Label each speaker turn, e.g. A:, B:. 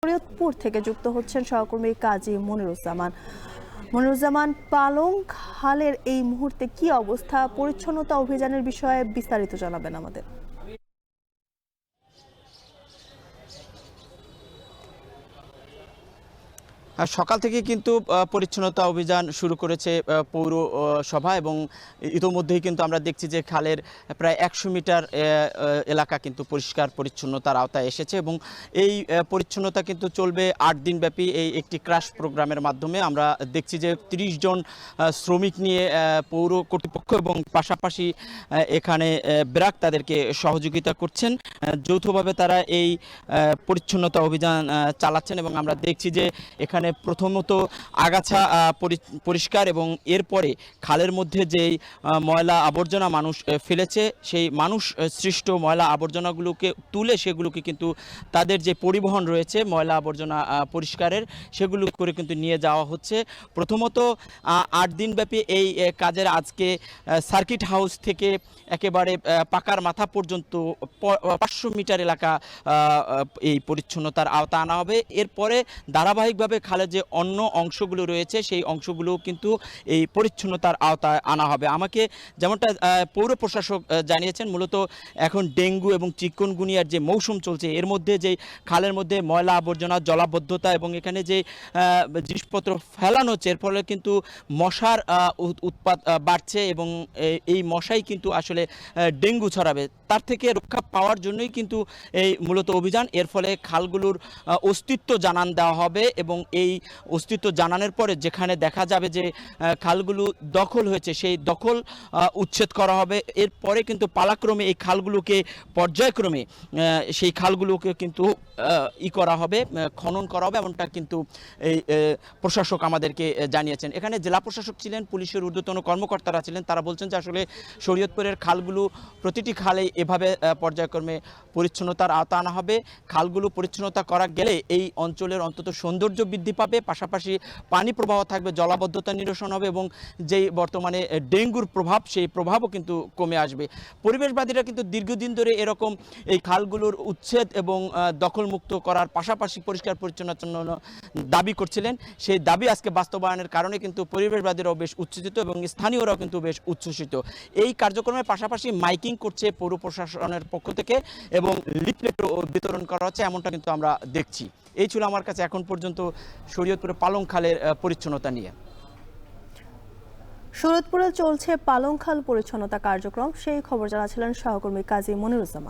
A: শরীয়তপুর থেকে যুক্ত হচ্ছেন সহকর্মী কাজী মনিরুজ্জামান। মনিরুজ্জামান, পালং খালের এই মুহূর্তে কি অবস্থা, পরিচ্ছন্নতা অভিযানের বিষয়ে বিস্তারিত জানাবেন আমাদের।
B: সকাল থেকে কিন্তু পরিচ্ছন্নতা অভিযান শুরু করেছে পৌরসভা এবং ইতোমধ্যেই কিন্তু আমরা দেখছি যে খালের প্রায় 100 মিটার এলাকা কিন্তু পরিষ্কার পরিচ্ছন্নতার আওতায় এসেছে এবং এই পরিচ্ছন্নতা কিন্তু চলবে 8 দিন ব্যাপী এই একটি ক্রাশ প্রোগ্রামের মাধ্যমে। আমরা দেখছি যে 30 জন শ্রমিক নিয়ে পৌর কর্তৃপক্ষ এবং পাশাপাশি এখানে ব্র্যাক তাদেরকে সহযোগিতা করছেন। যৌথভাবে তারা এই পরিচ্ছন্নতা অভিযান চালাচ্ছেন এবং আমরা দেখছি যে এখানে প্রথমত আগাছা পরিষ্কার এবং এরপরে খালের মধ্যে যেই ময়লা আবর্জনা মানুষ ফেলেছে সেই মানুষ সৃষ্ট ময়লা আবর্জনাগুলোকে তুলে সেগুলোকে কিন্তু তাদের যে পরিবহন রয়েছে ময়লা আবর্জনা পরিষ্কারের সেগুলো করে কিন্তু নিয়ে যাওয়া হচ্ছে। প্রথমত 8 দিনব্যাপী এই কাজের আজকে সার্কিট হাউস থেকে একেবারে পাকার মাথা পর্যন্ত 500 মিটার এলাকা এই পরিচ্ছন্নতার আওতা আনা হবে। এরপরে ধারাবাহিকভাবে খালের যে অন্য অংশগুলো রয়েছে সেই অংশগুলো কিন্তু এই পরিচ্ছন্নতার আওতায় আনা হবে। আমাকে যেমনটা পৌর প্রশাসক জানিয়েছেন, মূলত এখন ডেঙ্গু এবং চিকুনগুনিয়ার যে মৌসুম চলছে এর মধ্যে যে খালের মধ্যে ময়লা আবর্জনা জলাবদ্ধতা এবং এখানে যে জিনিসপত্র ফেলানো হচ্ছে এর ফলে কিন্তু মশার উৎপাত বাড়ছে এবং এই মশাই কিন্তু আসলে ডেঙ্গু ছড়াবে। তার থেকে রক্ষা পাওয়ার জন্যই কিন্তু এই মূলত অভিযান। এর ফলে খালগুলোর অস্তিত্ব জানান দেওয়া হবে এবং এই অস্তিত্ব জানানোর পরে যেখানে দেখা যাবে যে খালগুলো দখল হয়েছে সেই দখল উচ্ছেদ করা হবে। এরপরে কিন্তু পালাক্রমে এই খালগুলোকে পর্যায়ক্রমে সেই খালগুলোকে কিন্তু করা হবে, খনন করা হবে, এমনটা কিন্তু এই প্রশাসক আমাদেরকে জানিয়েছেন। এখানে জেলা প্রশাসক ছিলেন, পুলিশের ঊর্ধ্বতন কর্মকর্তারা ছিলেন। তারা বলছেন যে আসলে শরীয়তপুরের খালগুলো প্রতিটি খালে এভাবে পর্যায়ক্রমে পরিচ্ছন্নতার আওতা আনা হবে। খালগুলো পরিচ্ছন্নতা করা গেলে এই অঞ্চলের অন্তত সৌন্দর্য বৃদ্ধি পাবে, পাশাপাশি পানি প্রবাহ থাকবে, জলাবদ্ধতা নিরসন হবে এবং যেই বর্তমানে ডেঙ্গুর প্রভাব সেই প্রভাবও কিন্তু কমে আসবে। পরিবেশবাদীরা কিন্তু দীর্ঘদিন ধরে এরকম এই খালগুলোর উচ্ছেদ এবং দখলমুক্ত করার পাশাপাশি পরিষ্কার পরিচ্ছন্নতার জন্য দাবি করছিলেন। সেই দাবি আজকে বাস্তবায়নের কারণে কিন্তু পরিবেশবাদীরাও বেশ উচ্ছ্বসিত এবং স্থানীয়রাও কিন্তু বেশ উচ্ছ্বসিত। এই কার্যক্রমের পাশাপাশি মাইকিং করছে পৌর প্রশাসনের পক্ষ থেকে এবং লিফলেটও বিতরণ করা হচ্ছে, এমনটা কিন্তু আমরা দেখছি। এই ছিল আমার কাছে এখন পর্যন্ত শরীয়তপুরে পালং খালের পরিচ্ছন্নতা নিয়ে।
A: শরীয়তপুরে চলছে পালং খাল পরিচ্ছন্নতা কার্যক্রম, সেই খবর জানাচ্ছিলেন সহকর্মী কাজী মনিরুজ্জামান।